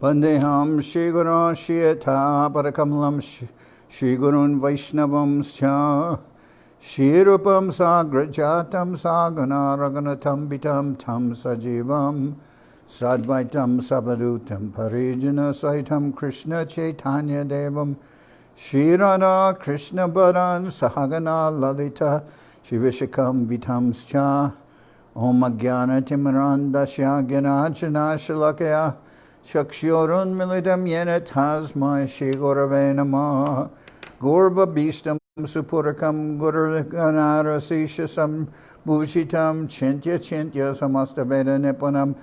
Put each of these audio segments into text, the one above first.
Vandeham Shri Guru Shiyata Parakamalam Shri Gurun Vaishnavam Scha Shri Rupam Sagrajatam Sagana Raganatam Vitam Tam Sajivam Sadvaitam Sabadutam Parijana Saitam Krishna Chaitanya Devam Shri Radha Krishna Baran Sahagana Lalita Shri Vishakam Vitam Scha Om Ajnana Timarandasya Gyanachana Shalakaya Shakshyorun Militam Yena Tasmai Shri Gurave Namah Gorva Bhistam Supurakam Gurganara Sishasam Bhushitam Chintya Chintya Samasta Veda Nipunam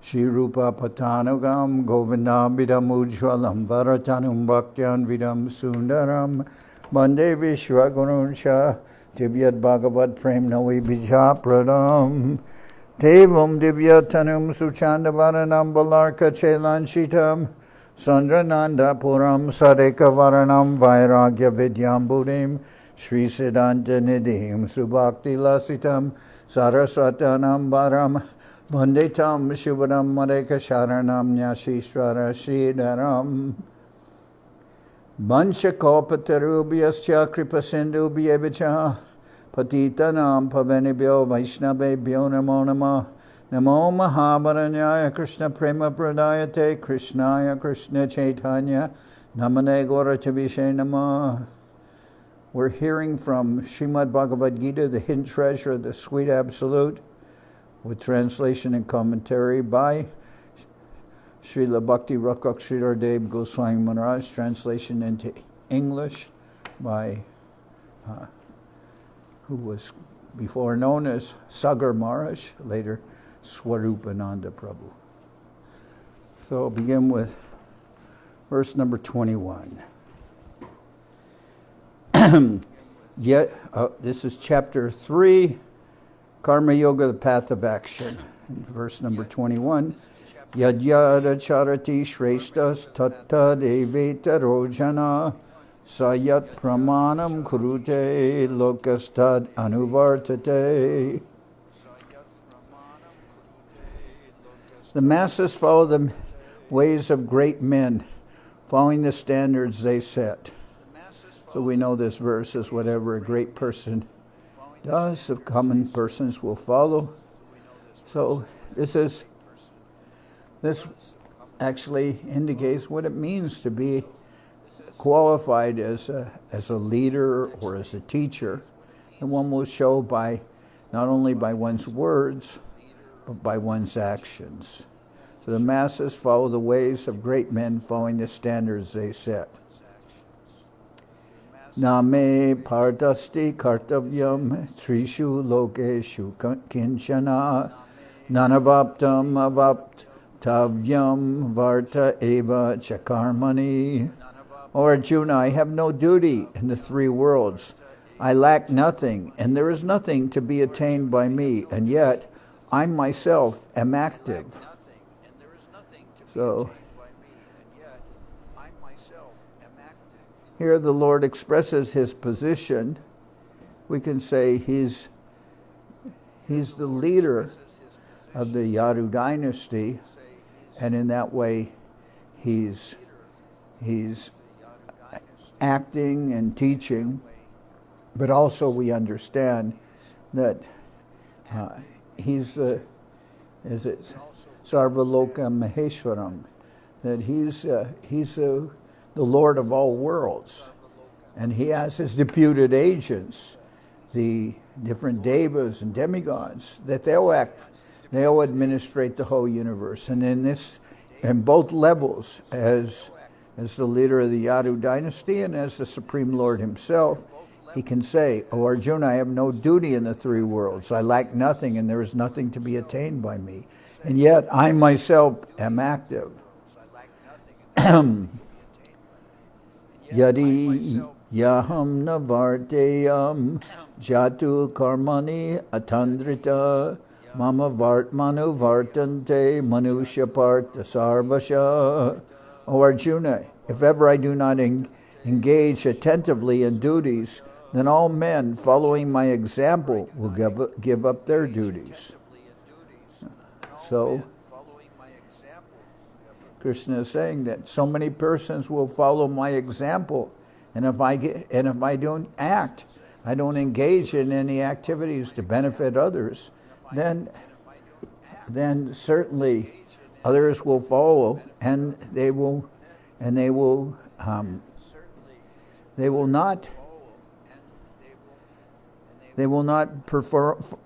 Shri Rupa Patanugam Govinda Vidam Ujwalam Varatanum Bhaktyan Vidam Sundaram Bande Vishwaguruncha Divyat Bhagavad Prem Navi Bija Pradam Devam Divyatanum Suchandavaranam Balarka Chelanchitam Sandrananda Puram Sadeka Varanam Vairagya Vidyam Buddhim Sri Siddhanta Nidhim Subhakti Lasitam Saraswatanam Baram Vandetam Shubhadam Madeka Sharanam Nyashishwara Sridharam Vanchakopatarubhyascha Kripasindubhyevacha Patitanam Pavanibhyo Vaishnavebhyo Namo Namah Namo Mahavaranyaya Krishna Prema Pradayate Krishnaya Krishna Chaitanya Namane Gauratavishe Namah. We're hearing from Srimad Bhagavad Gita, the Hidden Treasure, the Sweet Absolute, with translation and commentary by Srila Bhakti Rakshak Sridhar Dev-Goswami Maharaj, translation into English by who was before known as Sagar Maharaj, later Swarupananda Prabhu. So I'll begin with verse number 21. This is chapter 3, Karma Yoga, the Path of Action. Verse number 21. Yad yada charati shreshtas tatta deveta rojana sayat pramanam kurute lokastad anuvartate. The masses follow the ways of great men, following the standards they set. So we know this verse is whatever a great person does, the common persons will follow. So this actually indicates what it means to be qualified as a leader or as a teacher. And one will show by not only by one's words, but by one's actions. So the masses follow the ways of great men, following the standards they set. Name pardasti kartavyam trishu lokeshu kinchana nanavaptam avaptavyam varta eva chakarmani. O Arjuna, I have no duty in the three worlds. I lack nothing, and there is nothing to be attained by me, and yet I myself am active. So here the Lord expresses his position. We can say he's the leader of the Yadu dynasty, and in that way he's acting and teaching, but also we understand that he's Sarvaloka Maheshwaram, that he's the Lord of all worlds, and he has his deputed agents, the different devas and demigods, that they'll administrate the whole universe. And in both levels, as the leader of the Yadu dynasty and as the Supreme Lord himself, he can say, O Arjuna, I have no duty in the three worlds. I lack nothing, and there is nothing to be attained by me. And yet I myself am active. Yadi yaham navardeyam jatu karmani atandrita mama vartmanu vartante manusya partha sarvasha. O Arjuna, if ever I do not engage attentively in duties, then all men following my example will give up their duties. So Krishna is saying that so many persons will follow my example, and if I don't act, I don't engage in any activities to benefit others, then certainly others will follow, and they will not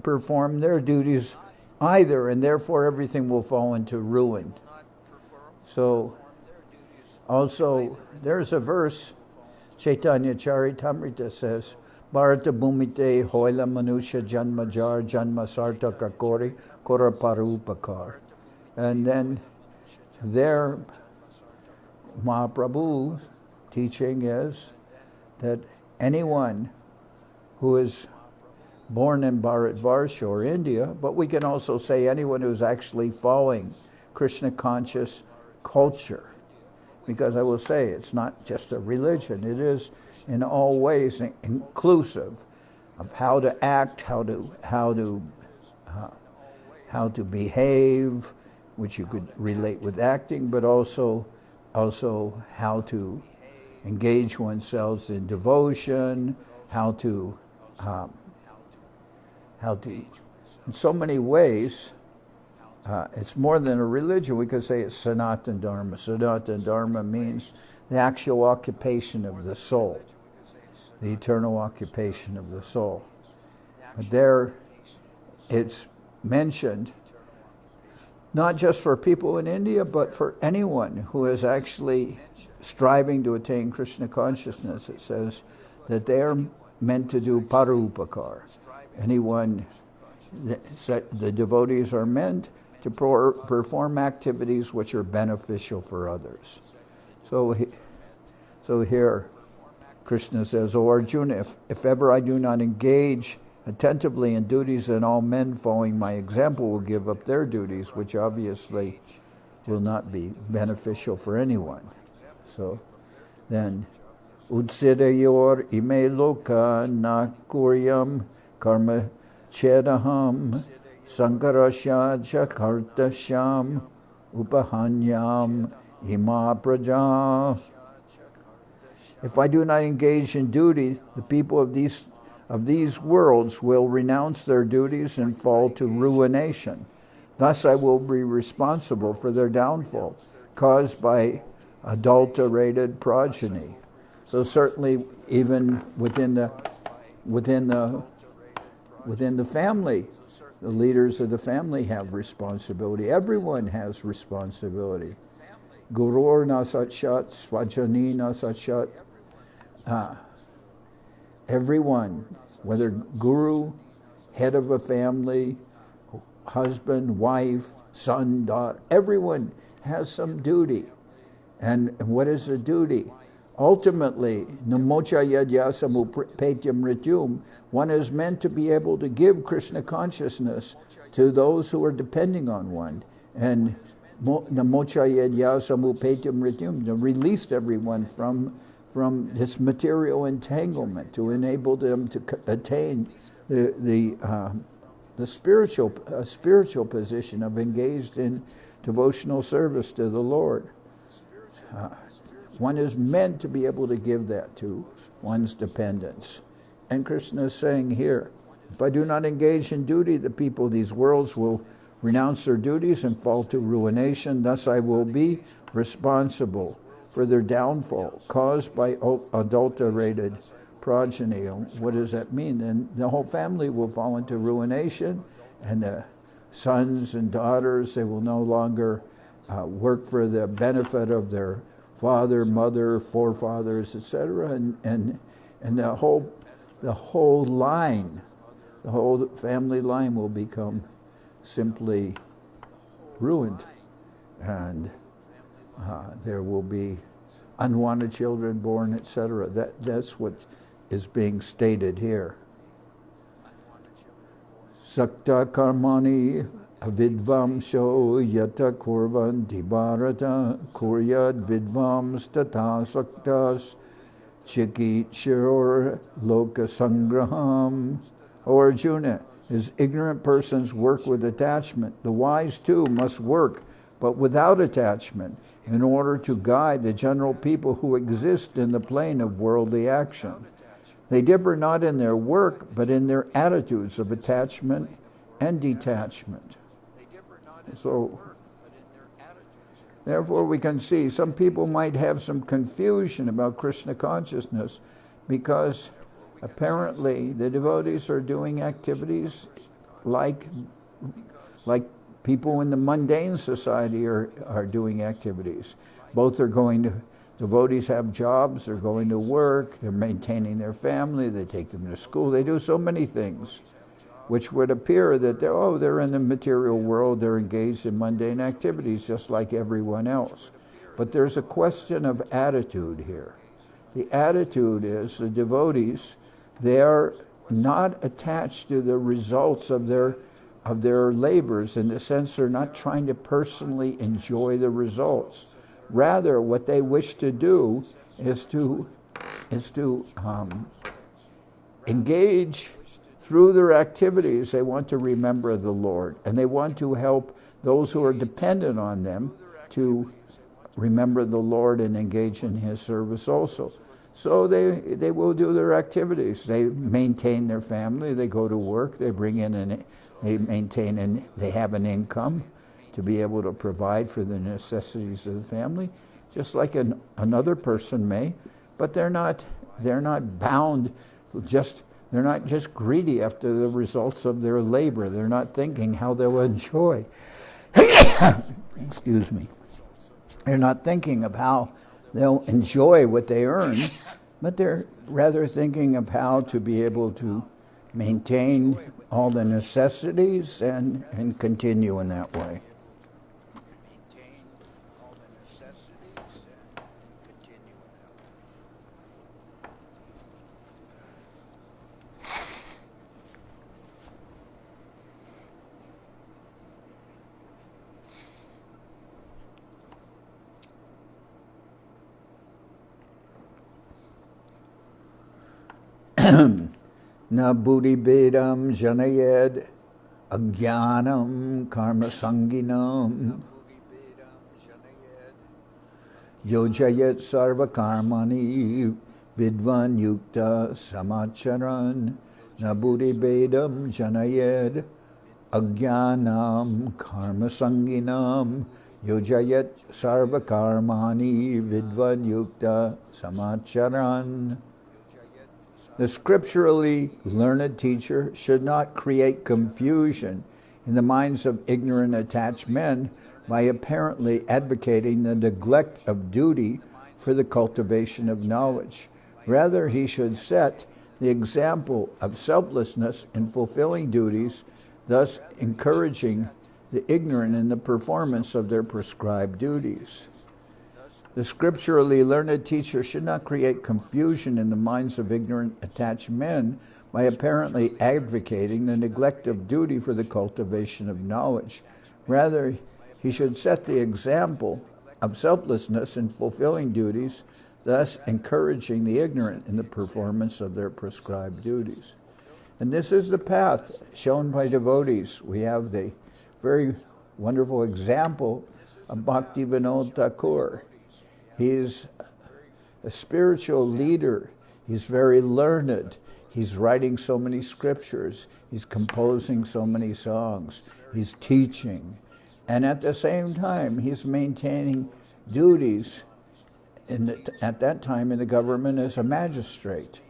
perform their duties either, and therefore everything will fall into ruin. So, also, there's a verse, Chaitanya Charitamrita says, Bharata Bhumite Hoila Manusha Janmajar Janma Sartaka Kori Kora Parupakar. And then there, Mahaprabhu's teaching is that anyone who is born in Bharatvarsha or India, but we can also say anyone who's actually following Krishna conscious culture, because I will say it's not just a religion, it is in all ways inclusive of how to act, how to behave, which you could relate with acting, but also how to engage oneself in devotion, how to in so many ways. It's more than a religion. We could say it's Sanatana Dharma. Sanatana Dharma means the actual occupation of the soul, the eternal occupation of the soul. But there it's mentioned not just for people in India, but for anyone who is actually striving to attain Krishna consciousness. It says that they are meant to do parupakar. Anyone, the devotees are meant to perform activities which are beneficial for others. So here, Krishna says, O Arjuna, if ever I do not engage attentively in duties, then all men following my example will give up their duties, which obviously will not be beneficial for anyone. So then, Utsidayor ime loka na kuryam karma chedaham sankarasya jakartasyam upahanyam ima praja. If I do not engage in duty, the people of these worlds will renounce their duties and fall to ruination. Thus I will be responsible for their downfall, caused by adulterated progeny. So certainly, even within the family, the leaders of the family have responsibility. Everyone has responsibility. Gurur na satshat, swajani na satshat. Everyone, whether guru, head of a family, husband, wife, son, daughter, everyone has some duty. And what is the duty? Ultimately, namocha yadyasamu petyam rityum, one is meant to be able to give Krishna consciousness to those who are depending on one. And namocha yadyasamu petyam rityum, to release everyone from this material entanglement, to enable them to attain the spiritual position of engaged in devotional service to the Lord. One is meant to be able to give that to one's dependents. And Krishna is saying here, if I do not engage in duty, the people of these worlds will renounce their duties and fall to ruination. Thus I will be responsible for their downfall, caused by adulterated progeny. What does that mean? Then the whole family will fall into ruination, and the sons and daughters, they will no longer work for the benefit of their father, mother, forefathers, etc., and the whole line, the whole family line will become simply ruined, and there will be unwanted children born, etc. That's what is being stated here. Sakta karmani avidvamsho yata kurvanti bharata kuryad vidvams tata saktas chikitshur loka sangraham. O Arjuna, as ignorant persons work with attachment, the wise too must work but without attachment, in order to guide the general people who exist in the plane of worldly action. They differ not in their work, but in their attitudes of attachment and detachment. So, therefore, we can see some people might have some confusion about Krishna consciousness because apparently the devotees are doing activities like people in the mundane society are doing activities. Both are going to, devotees have jobs, they're going to work, they're maintaining their family, they take them to school, they do so many things, which would appear that they're in the material world, they're engaged in mundane activities just like everyone else. But there's a question of attitude here. The attitude is the devotees, they are not attached to the results of their labors, in the sense they're not trying to personally enjoy the results. Rather, what they wish to do is to engage through their activities. They want to remember the Lord, and they want to help those who are dependent on them to remember the Lord and engage in His service also. So they will do their activities. They maintain their family, they go to work, they bring in they have an income to be able to provide for the necessities of the family, just like another person may, but they're not bound, they're not just greedy after the results of their labor. They're not thinking how they'll enjoy. Excuse me. They're not thinking of how they'll enjoy what they earn, but they're rather thinking of how to be able to maintain all the necessities and continue in that way. Na buddhi bedam janayed ajnanam karma sanginam yojayet sarva karmani vidvan yukta samacharan. Na buddhi bedam janayed ajnanam karma sanginam yojayet sarva karmani vidvan yukta samacharan. The scripturally learned teacher should not create confusion in the minds of ignorant attached men by apparently advocating the neglect of duty for the cultivation of knowledge. Rather, he should set the example of selflessness in fulfilling duties, thus encouraging the ignorant in the performance of their prescribed duties. The scripturally learned teacher should not create confusion in the minds of ignorant attached men by apparently advocating the neglect of duty for the cultivation of knowledge. Rather, he should set the example of selflessness in fulfilling duties, thus encouraging the ignorant in the performance of their prescribed duties. And this is the path shown by devotees. We have the very wonderful example of Bhakti Vinod Thakur. He's a spiritual leader. He's very learned. He's writing so many scriptures. He's composing so many songs. He's teaching. And at the same time, he's maintaining duties at that time in the government as a magistrate.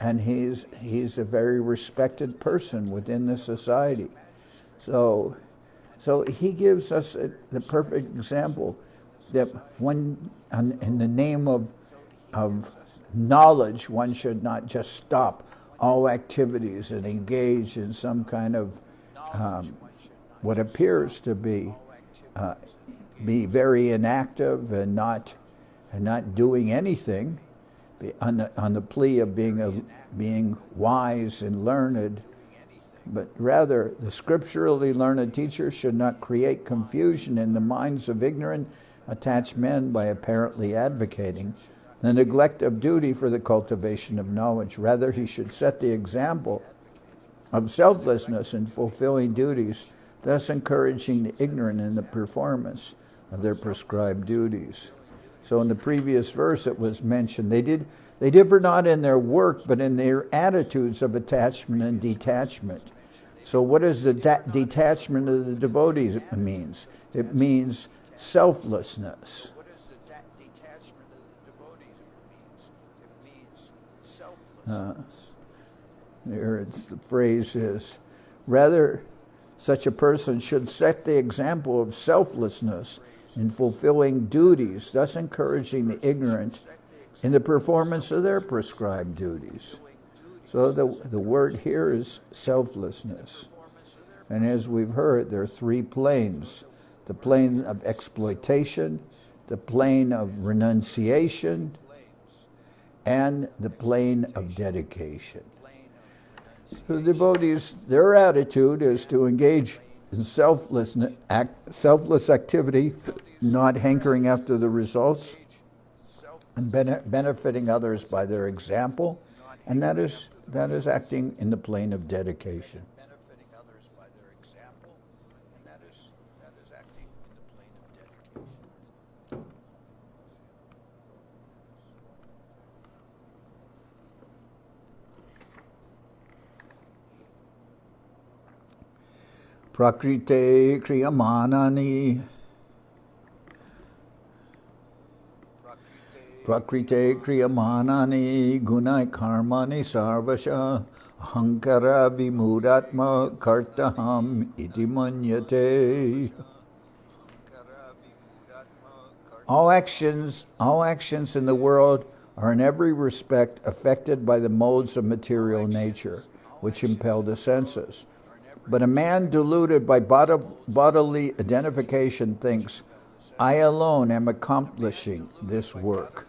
And he's a very respected person within the society. So he gives us the perfect example that in the name of knowledge, one should not just stop all activities and engage in some kind of what appears to be very inactive and not doing anything on the plea of being wise and learned. But rather, the scripturally learned teacher should not create confusion in the minds of ignorant attached men by apparently advocating the neglect of duty for the cultivation of knowledge. Rather, he should set the example of selflessness in fulfilling duties, thus encouraging the ignorant in the performance of their prescribed duties. So in the previous verse it was mentioned, they differ not in their work, but in their attitudes of attachment and detachment. So what does the detachment of the devotees means? It means selflessness. The phrase is, rather, such a person should set the example of selflessness in fulfilling duties, thus encouraging the ignorant in the performance of their prescribed duties. So the word here is selflessness. And as we've heard, there are three planes: the plane of exploitation, the plane of renunciation, and the plane of dedication. So the devotees, their attitude is to engage in selfless activity, not hankering after the results, and benefiting others by their example, and that is acting in the plane of dedication. Prakrite kriyamanani gunai karmani sarvasha ahankara vimudatma kartaham iti manyate. All actions in the world are in every respect affected by the modes of material nature, which impel the senses. But a man deluded by bodily identification thinks, I alone am accomplishing this work.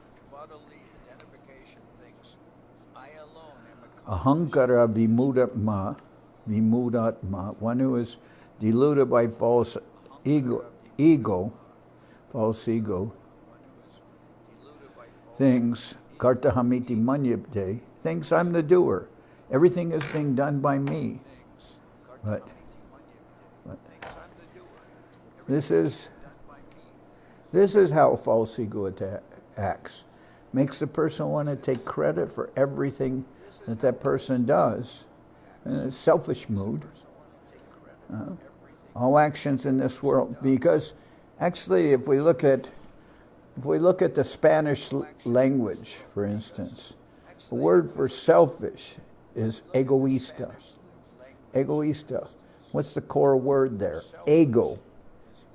Ahankara vimudatma, one who is deluded by false ego, thinks, kartahamiti manyate, thinks I'm the doer. Everything is being done by me. But this is how false ego acts. Makes the person want to take credit for everything that person does. In a selfish mood. All actions in this world, because actually, if we look at the Spanish language, for instance, the word for selfish is egoísta. Egoísta. What's the core word there? Ego.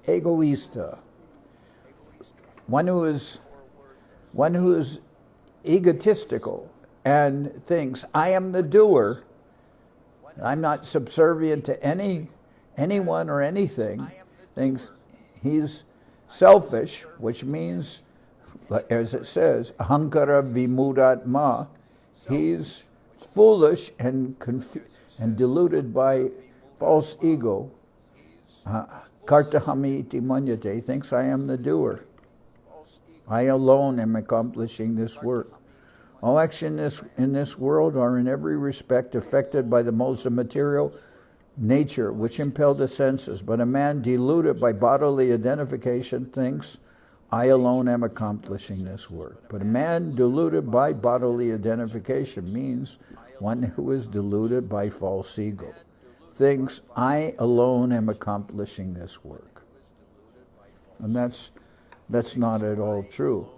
Egoísta. One who is egotistical and thinks, I am the doer. I'm not subservient to anyone or anything. Thinks he's selfish, which means, as it says, ahankara vimudatma. He's foolish and deluded by false ego. Kartahami iti manyate, thinks I am the doer. I alone am accomplishing this work. All actions in this world are in every respect affected by the modes of material nature, which impel the senses. But a man deluded by bodily identification thinks, I alone am accomplishing this work. But a man deluded by bodily identification means one who is deluded by false ego, thinks, I alone am accomplishing this work. And that's not at all true.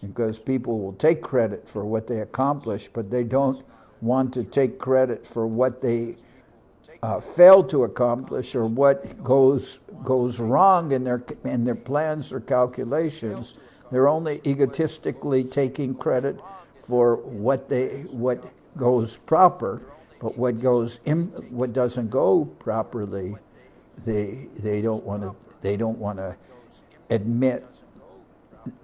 Because people will take credit for what they accomplish, but they don't want to take credit for what they fail to accomplish or what goes wrong in their plans or calculations. They're only egotistically taking credit for what goes proper, but what doesn't go properly, they don't want to admit.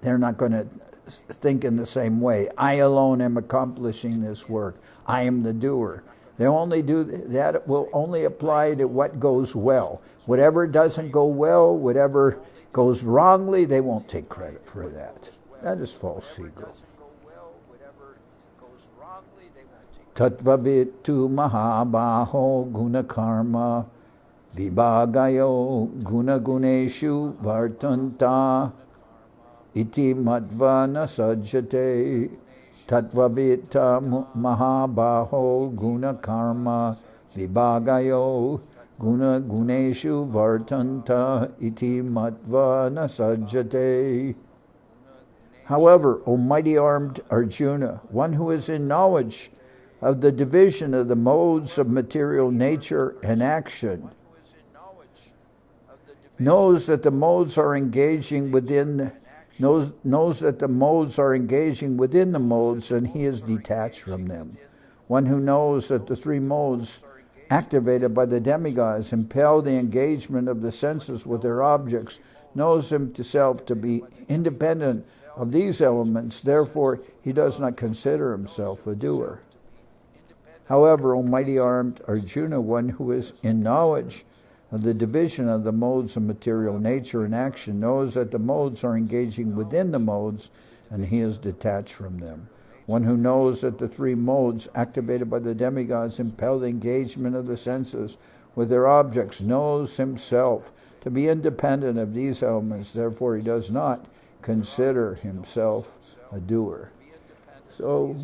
They're not going to think in the same way. I alone am accomplishing this work. I am the doer. They only do that. Will only apply to what goes well. Whatever doesn't go well, whatever goes wrongly, they won't take credit for that. That is false ego. Tattvavitu mahabaho guna karma vibhagayo gunaguneshu vartanta iti matva na sajjate tattvavita mahabaho guna karma vibhagayo gunaguneshu vartanta iti matva na sajjate. However, O mighty armed Arjuna, one who is in knowledge of the division of the modes of material nature and action, knows that the modes are engaging within knows that the modes are engaging within the modes, and he is detached from them. One who knows that the three modes activated by the demigods impel the engagement of the senses with their objects, knows himself to be independent of these elements, therefore he does not consider himself a doer. However, O mighty armed Arjuna, one who is in knowledge of the division of the modes of material nature and action, knows that the modes are engaging within the modes, and he is detached from them. One who knows that the three modes activated by the demigods impel the engagement of the senses with their objects, knows himself to be independent of these elements, therefore he does not consider himself a doer. So,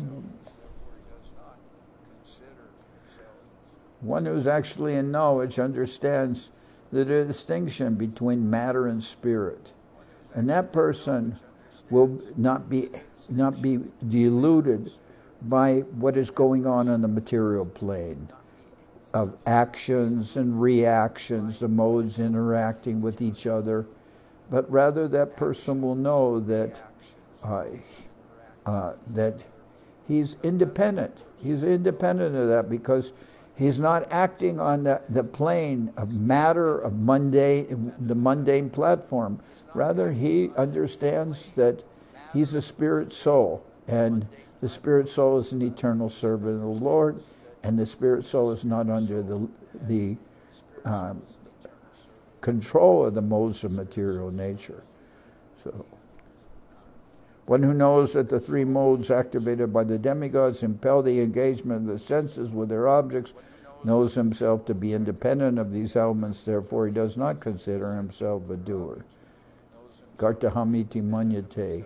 one who's actually in knowledge understands the distinction between matter and spirit. And that person will not be deluded by what is going on the material plane of actions and reactions, the modes interacting with each other. But rather that person will know that that he's independent. He's independent of that because he's not acting on the plane of matter, of the mundane platform. Rather, he understands that he's a spirit soul, and the spirit soul is an eternal servant of the Lord, and the spirit soul is not under the control of the modes of material nature. So, one who knows that the three modes activated by the demigods impel the engagement of the senses with their objects, knows himself to be independent of these elements, therefore he does not consider himself a doer. Kartahamiti manyate.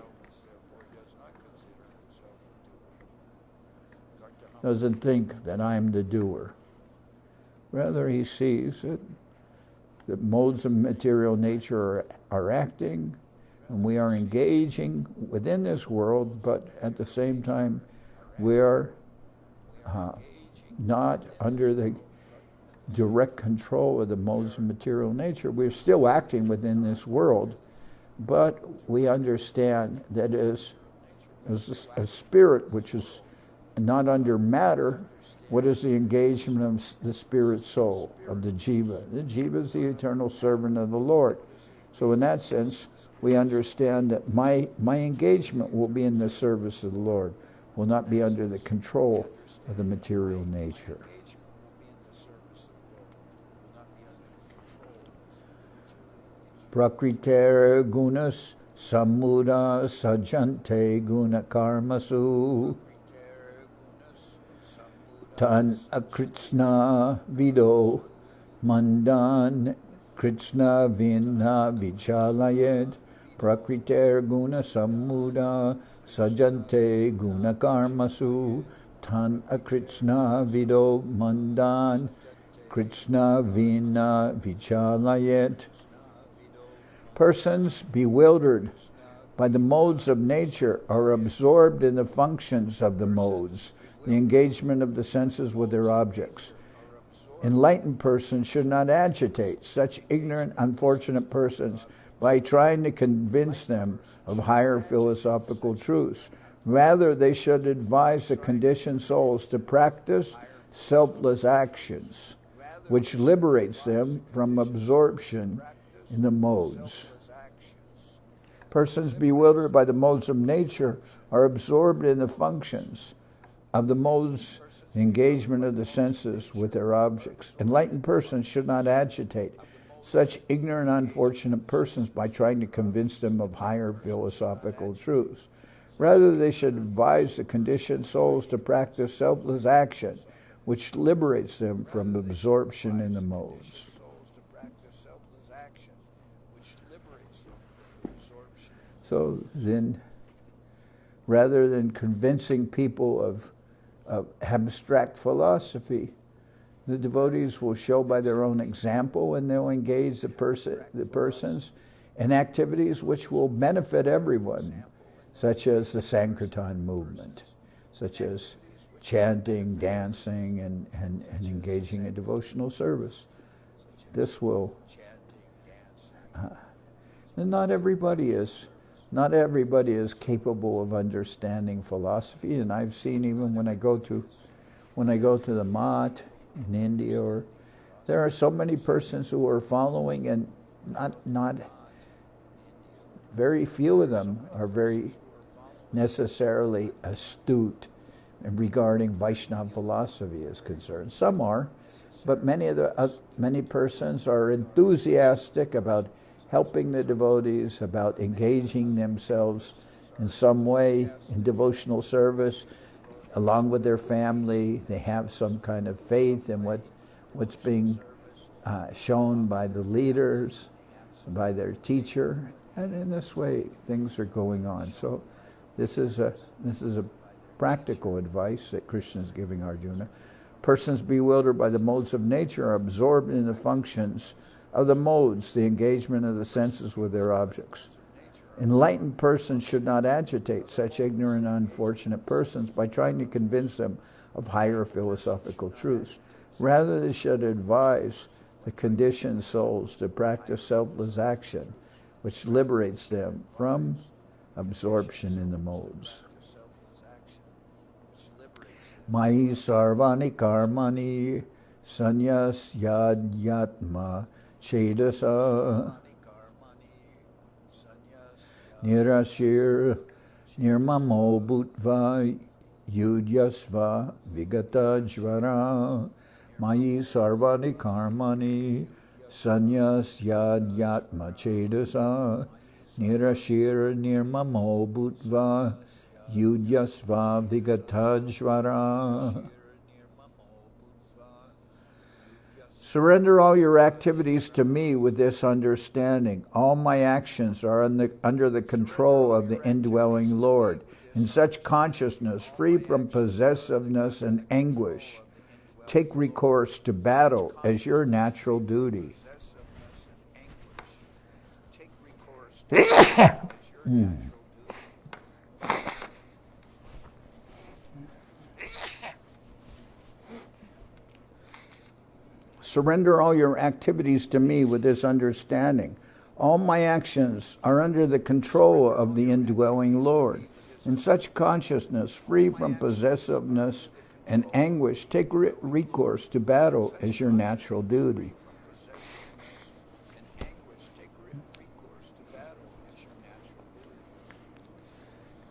Doesn't think that I'm the doer. Rather, he sees that the modes of material nature are acting, and we are engaging within this world, but at the same time, we are not under the direct control of the modes of material nature. We're still acting within this world, but we understand that as a spirit which is not under matter, what is the engagement of the spirit soul, of the jiva? The jiva is the eternal servant of the Lord. So in that sense, we understand that my engagement will be in the service of the Lord, will not be under the control of the material nature. Prakriter gunas samuda sajante guna karmasu tan akritsna vido mandan kritsna vinna vichalayed prakriter guna samuda sajante guna karmasu tan akritsna vido mandan kritsna vinna vichalayet. Persons bewildered by the modes of nature are absorbed in the functions of the modes, the engagement of the senses with their objects. Enlightened persons should not agitate such ignorant, unfortunate persons by trying to convince them of higher philosophical truths. Rather, they should advise the conditioned souls to practice selfless actions, which liberates them from absorption in the modes. Persons bewildered by the modes of nature are absorbed in the functions of the modes, the engagement of the senses with their objects. Enlightened persons should not agitate such ignorant, unfortunate persons by trying to convince them of higher philosophical truths. Rather, they should advise the conditioned souls to practice selfless action, which liberates them from absorption in the modes. So then, rather than convincing people of abstract philosophy, the devotees will show by their own example, and they'll engage the persons in activities which will benefit everyone, such as the Sankirtan movement, such as chanting, dancing, and engaging in devotional service. This will, and not everybody is capable of understanding philosophy. And I've seen, even when I go to the Mat in India, or there are so many persons who are following, and not very few of them are very necessarily astute regarding Vaishnava philosophy is concerned. Some are, but many persons are enthusiastic about helping the devotees, about engaging themselves in some way in devotional service, along with their family. They have some kind of faith in what's being shown by the leaders, by their teacher, and in this way things are going on. So this is a practical advice that Krishna is giving Arjuna. Persons bewildered by the modes of nature are absorbed in the functions of the modes, the engagement of the senses with their objects. Enlightened persons should not agitate such ignorant, unfortunate persons by trying to convince them of higher philosophical truths. Rather, they should advise the conditioned souls to practice selfless action, which liberates them from absorption in the modes. Mai sarvani karmani sanyas yadyatma chedasa nirashir nirmamo bhutva yudyasva vigata jvara. Mai sarvani karmani sanyas yadyatma chedasa nirashir nirmamo bhutva yudyasva vigatajvara. Surrender all your activities to me with this understanding. All my actions are under the control of the indwelling Lord. In such consciousness, free from possessiveness and anguish, take recourse to battle as your natural duty. Surrender all your activities to me with this understanding. All my actions are under the control of the indwelling Lord. In such consciousness, free from possessiveness and anguish, take recourse to battle as your natural duty.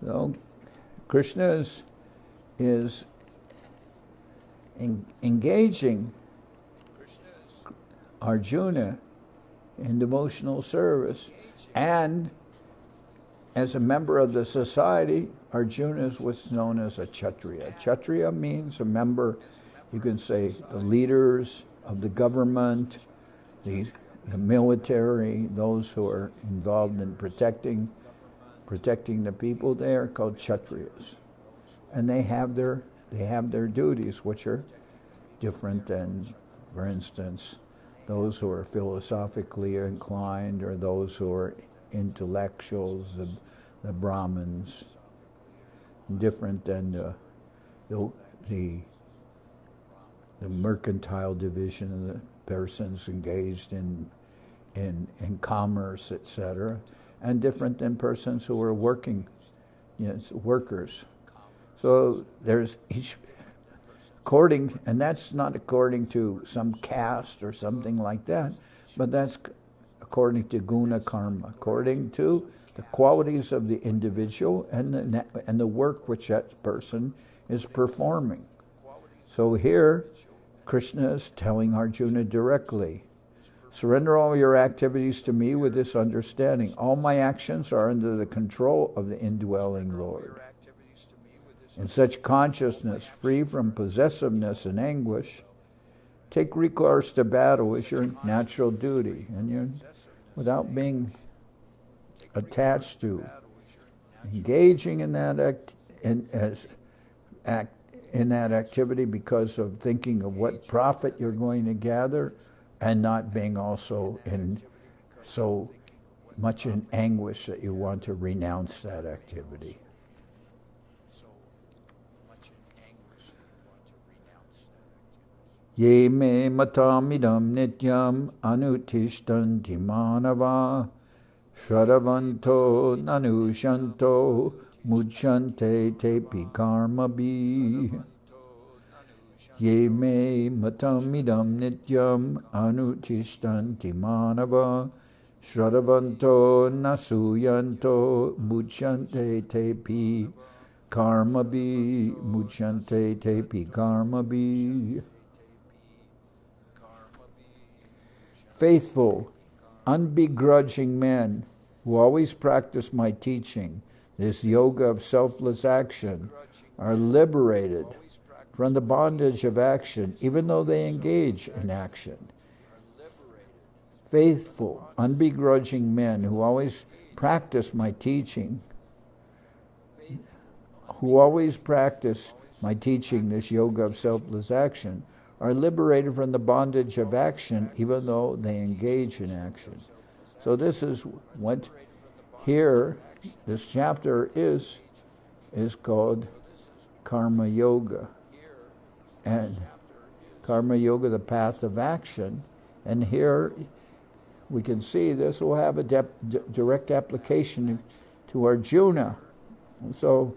So, Krishna is engaging Arjuna in devotional service, and as a member of the society, Arjuna is what's known as a Kshatriya. Kshatriya means a member, you can say the leaders of the government, the military, those who are involved in protecting the people. They are called Kshatriyas, and they have their duties, which are different than, for instance, those who are philosophically inclined, or those who are intellectuals, the Brahmins, different than the mercantile division of the persons engaged in commerce, etc., and different than persons who are working, workers. So there's each. And that's not according to some caste or something like that, but that's according to guna karma, according to the qualities of the individual and the work which that person is performing. So here, Krishna is telling Arjuna directly, surrender all your activities to me with this understanding. All my actions are under the control of the indwelling Lord. In such consciousness, free from possessiveness and anguish, take recourse to battle as your natural duty, and you're without being attached to engaging in that in that activity because of thinking of what profit you're going to gather, and not being also in so much in anguish that you want to renounce that activity. Ye me matamidam nityam anutishtanti manava shravanto nanushanto muchante tepi karma bi. Ye me matamidam nityam anutishtanti manava shravanto nasuyanto muchante tepi karma bi. Muchante tepi karma bi. Faithful, unbegrudging men who always practice my teaching, this yoga of selfless action, are liberated from the bondage of action, even though they engage in action. Faithful, unbegrudging men who always practice my teaching, this yoga of selfless action, are liberated from the bondage of action, even though they engage in action. So this is what here, this chapter is called Karma Yoga. And Karma Yoga, the path of action. And here we can see this will have a direct application to Arjuna. So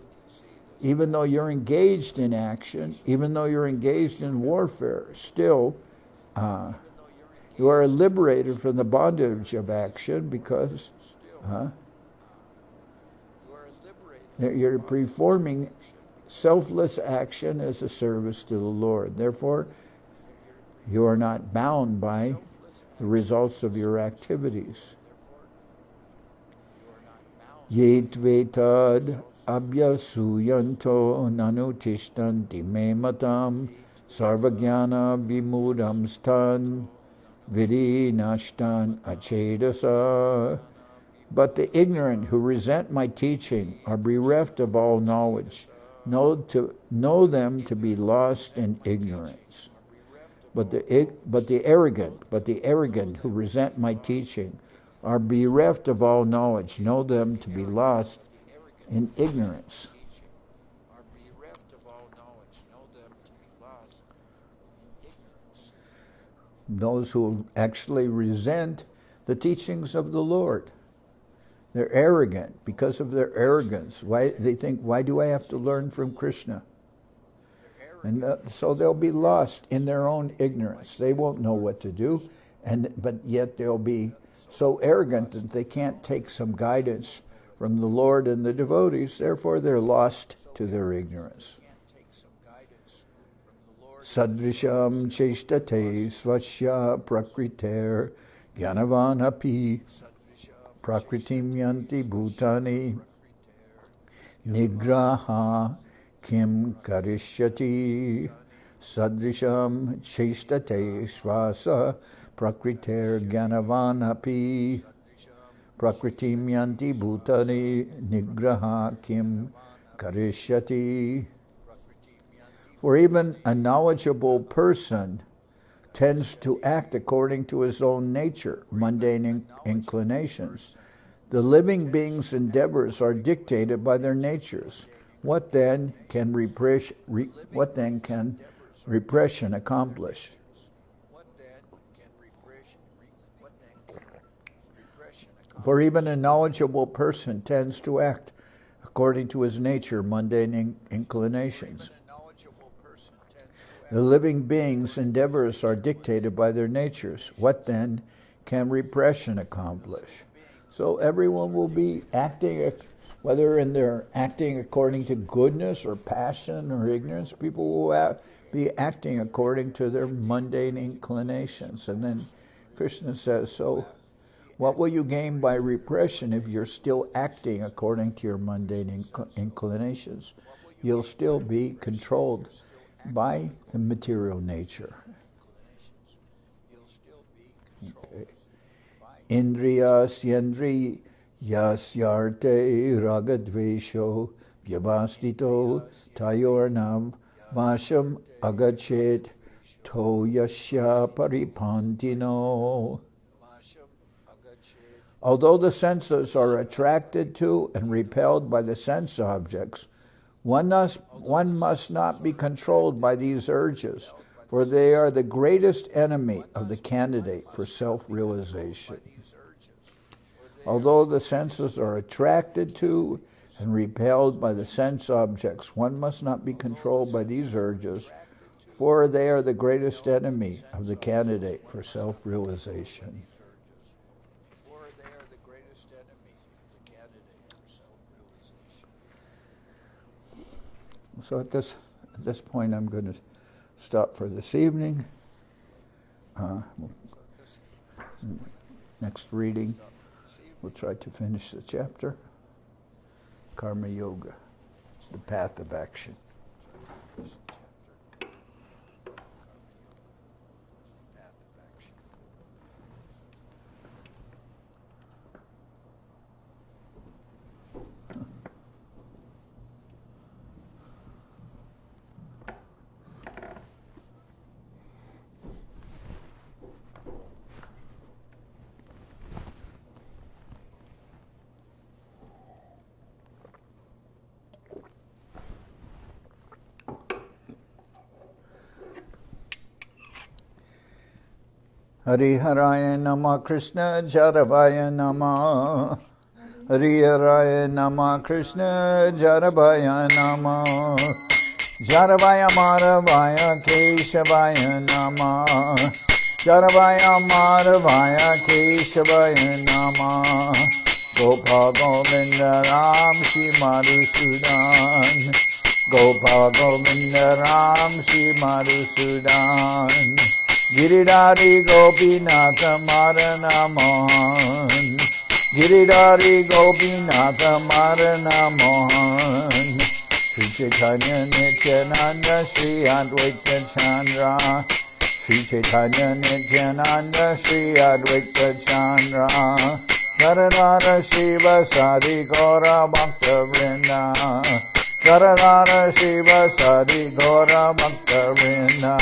even though you're engaged in action, even though you're engaged in warfare, still you are liberated from the bondage of action because you're performing selfless action as a service to the Lord. Therefore, you are not bound by the results of your activities. Yetvetad abhyasuyanto nanutishtanti me matam sarvagyana vimudam stan virinashtan achedasa. But the ignorant who resent my teaching are bereft of all knowledge. Know them to be lost in ignorance. But the arrogant who resent my teaching are bereft of all knowledge. Know them to be lost in ignorance. Those who actually resent the teachings of the Lord. They're arrogant because of their arrogance. Why they think, why do I have to learn from Krishna? And so they'll be lost in their own ignorance. They won't know what to do, but yet they'll be so arrogant that they can't take some guidance from the Lord and the devotees. Therefore, they're lost to their ignorance. Sadrisham cheshtate svasya prakriter gyanavan api prakritim yanti bhutani nigraha kim karishyati. Sadrisham cheshtate svasa prakriter gyanavan api prakritim yanti bhutani nigraha kim karishyati. For even a knowledgeable person tends to act according to his own nature, mundane inclinations. The living being's endeavors are dictated by their natures. What then can repression accomplish? For even a knowledgeable person tends to act according to his nature, mundane inclinations. The living being's endeavors are dictated by their natures. What then can repression accomplish? So everyone will be acting, whether they're acting according to goodness or passion or ignorance, people will be acting according to their mundane inclinations. And then Krishna says, so what will you gain by repression if you're still acting according to your mundane inclinations? You'll still be controlled by the material nature. Okay. Indriya syendri Yasyarte ragadvesho vyavastito tayornam vasham agachet to yasya paripantino. Although the senses are attracted to and repelled by the sense objects, one must not be controlled by these urges, for they are the greatest enemy of the candidate for self-realization. Although the senses are attracted to and repelled by the sense objects, one must not be controlled by these urges, for they are the greatest enemy of the candidate for self-realization. So at this point, I'm going to stop for this evening. Next reading, we'll try to finish the chapter. Karma Yoga, the path of action. Hariharaya Nama Krishna Jaravaya Nama Hariharaya Nama Krishna Jaravaya Nama Jaravaya Maravaya Keshavaya Nama Jaravaya Maravaya Keshavaya Nama Gopal Govinda Ram Shri Madhusudan Gopal Govinda Ram Shri Madhusudan Giridhari Gopinatha Marana Mohan Giridhari Gopinatha Marana Mohan Sri Chaitanya Nityananda Sri Advaita Chandra Sri Chaitanya Nityananda Sri Advaita Chandra Radharara Shiva Sadi Gaura Bhakta Vrinda Radharara Shiva Sadi Gaura Bhakta Vrinda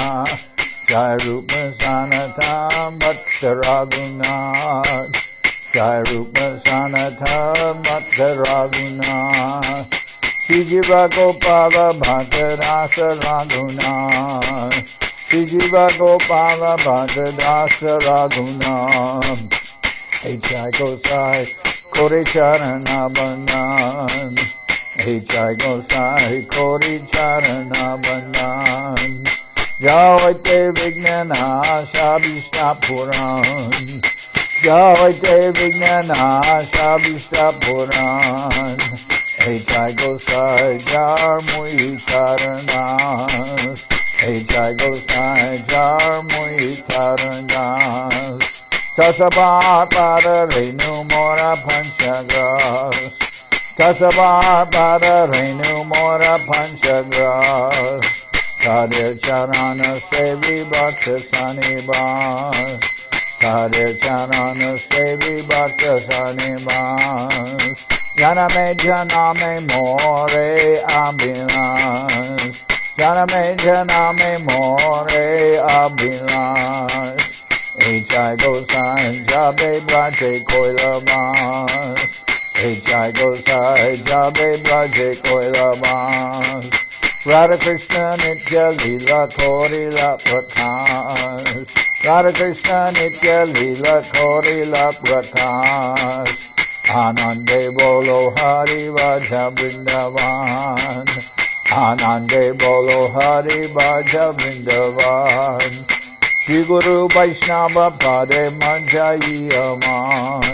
Jai Rupa Sanatam Bhatta Raghunath Jai Rupa Sanatam Bhatta Raghunath Shri Jiva Gopala Bhatta Rasa Raghunath Shri Jiva Gopala Bhatta Rasa Raghunath Hey Jai Gosai Kori Charana Bandhan Hey Jai Gosai Kori Charana Bandhan Jawate Vignana Shabishta Puran Jawate Vignana Shabishta Puran Ejai Gosai Jar Mui Charanas Ejai Gosai Jar Mui Charanas Tasabar Pada Renu Mora Panchagras Tasabar Pada Renu Mora Panchagras Kadir Charana Sevi Bhakta Sanibas Kadir Charana Sevi Bhakta Sanibas Janame Janame More Abhilas Janame Janame More Abhilas Ejai Gosai Jabe Braje Koilabas Ejai Gosai Jabe Braje Koilabas Radha Krishna Nitya Lila Korila Prakash Radha Krishna Nitya Lila Korila Prakash Anande Bolo Hari Vaja Vrindavan Anande Bolo Hari Vaja Vrindavan Shri Guru Vaishnava Pade Manjai Aman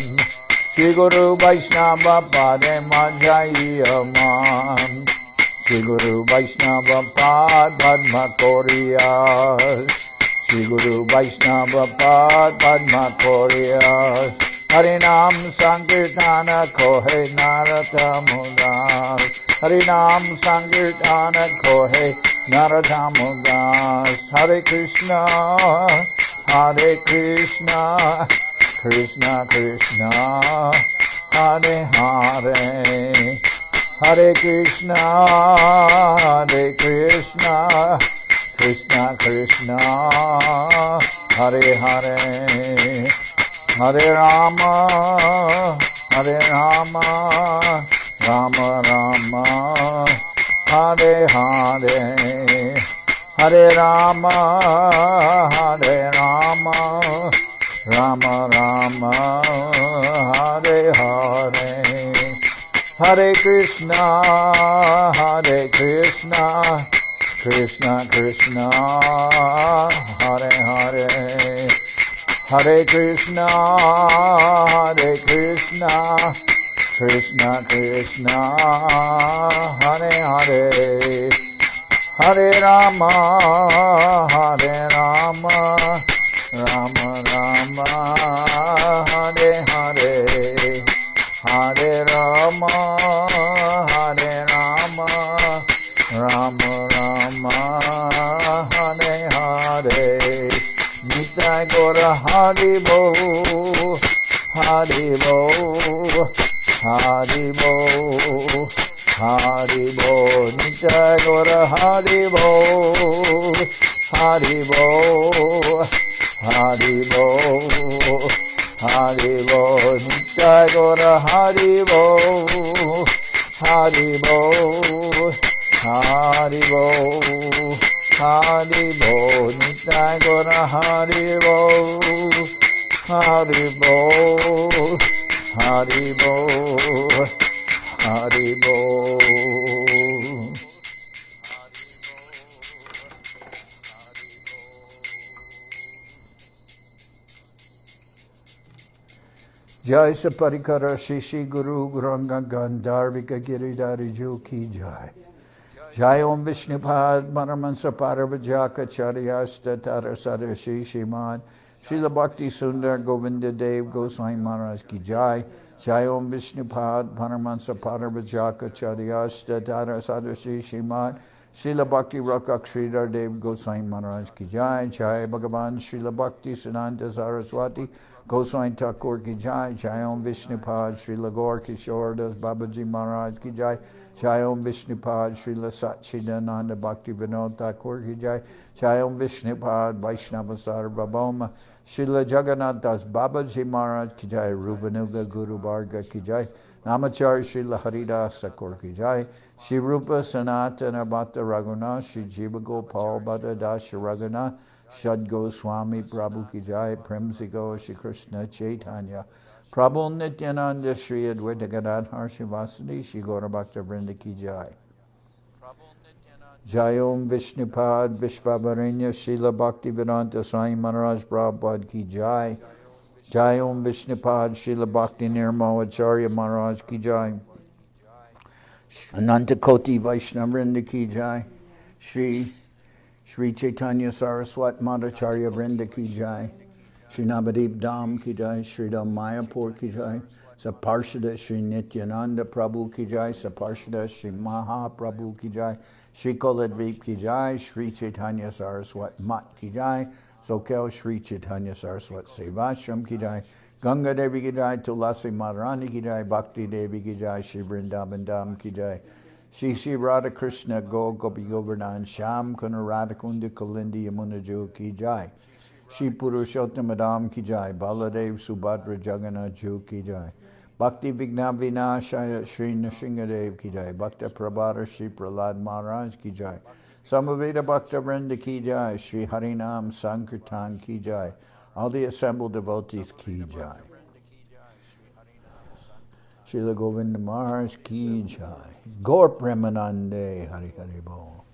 Shri Guru Vaishnava Pade Manjai Aman Shri Guru Vaishnava Pad Padma Koriyas Shri Guru Vaishnava Pad Padma Koriyas Harinam Sankirtana Kohe Narata Mudas Harinam Sankirtana Kohe Narata Mudas Hare Krishna Krishna Krishna Hare Hare, Hare Krishna, Krishna Krishna, Hare Hare, Hare Rama, Rama Rama, Hare Hare, Hare Rama, Rama Rama, Hare Hare, Hare Krishna, Krishna Krishna, Hare Hare, Hare Krishna, Krishna Krishna, Hare Hare, Hare Rama, Rama Rama, Hare Hare, Hare Rama, Rama Rama, Hare Hare, Nitai Gora Hari Bo, Hari Bo, Hari Bo, Hari Bo, Nitai Gora Hari Bo, Hari Bo, Hari Bo, Hari Bo, Nitai Gora Hari Bo, Hari Bo, Hari Bo, Hari Bo, Nitai Gora Hari Bo, Hari Bo, Hari Bo, Hari Bo. Jai Saparikara Shishi Guru Guranga Gandharvika Giridhari Ju Ki Jai. Jai Om Vishnupad Manamansa Paravajaka Charyasta Tara Sadashi Shiman Srila Bhakti Sundar Govinda Dev-Goswami Maharaj Ki Jai. Jai Om Vishnupad Manamansa Paravajaka Charyasta Tara Sadashi Shiman Srila Bhakti Rakshak Sridhar Dev-Goswami Maharaj Ki Jai. Jai Bhagavan Srila Bhakti Siddhanta Saraswati Goswami Thakur Ki Jai. Jai Om Vishnupad Srila Gaur Kishore Das Babaji Maharaj Ki Jai. Jai Om Vishnupad Srila Satchidananda Bhakti Vinod Thakur Ki Jai. Jai Om Vishnupad Vaishnava Sarvabhauma Srila Jagannath Das Babaji Maharaj Ki Jai. Rupanuga Guru Varga Ki Jai. Namacharya Srila Haridas Thakur Ki Jai. Shri Rupa Sanatana Bhatta Raghuna Shri Jiva Gopal Bhatta Dasha Raghuna Shad Goswami Prabhu Ki Jai. Premsigo Shri Krishna Chaitanya Prabhu Nityananda Shri Advaita Gadadhar Shivasadi Shri Gaura Bhakta Vrinda Ki Jai. Jai Om Vishnupad Vishvavarenya Srila Bhakti Vedanta Swami Maharaj Prabhupada Ki Jai. Jai Om Vishnupad Srila Bhakti Nirmal Acharya Maharaj Ki Jai. Ananta Koti Vaishnavrinda Ki Jai. Shri Chaitanya Saraswat Madhacharya Vrinda Ki Jai. Shri Navadip Dham Ki Jai. Shri Dham Mayapur Ki Jai. Saparshada Shri Nityananda Prabhu Ki Jai. Saparshada Shri Mahaprabhu Ki Jai. Shri Koladvip Ki Jai. Shri Chaitanya Saraswat Mat Ki Jai. Soquel Shri Chaitanya Saraswat Seva Ashram Ki Jai. Ganga Devi Ki Jai. Tulasi Madharani Ki Jai. Bhakti Devi Ki Jai. Shri Vrindavan Dham Ki Jai. Shri Shri Radha Krishna Go Gopi Govardhan Sham Kuna Radha Kunda Kalindi Yamuna Jo Ki Jai. Shri Purushottam Madam Ki Jai. Baladev Subhadra Jagannath Jo Ki Jai. Bhakti Vigna Vinashaya Shri Nrsingadev Ki Jai. Bhakta Prabhara Shri Prahlad Maharaj Ki Jai. Samaveda Bhakta Vrinda Ki Jai. Shri Harinam Sankirtan Ki Jai. All the assembled devotees Ki Jai. Srila Govinda Maharaj Ki Jai. Gaur Premanande Hari Hari Bol.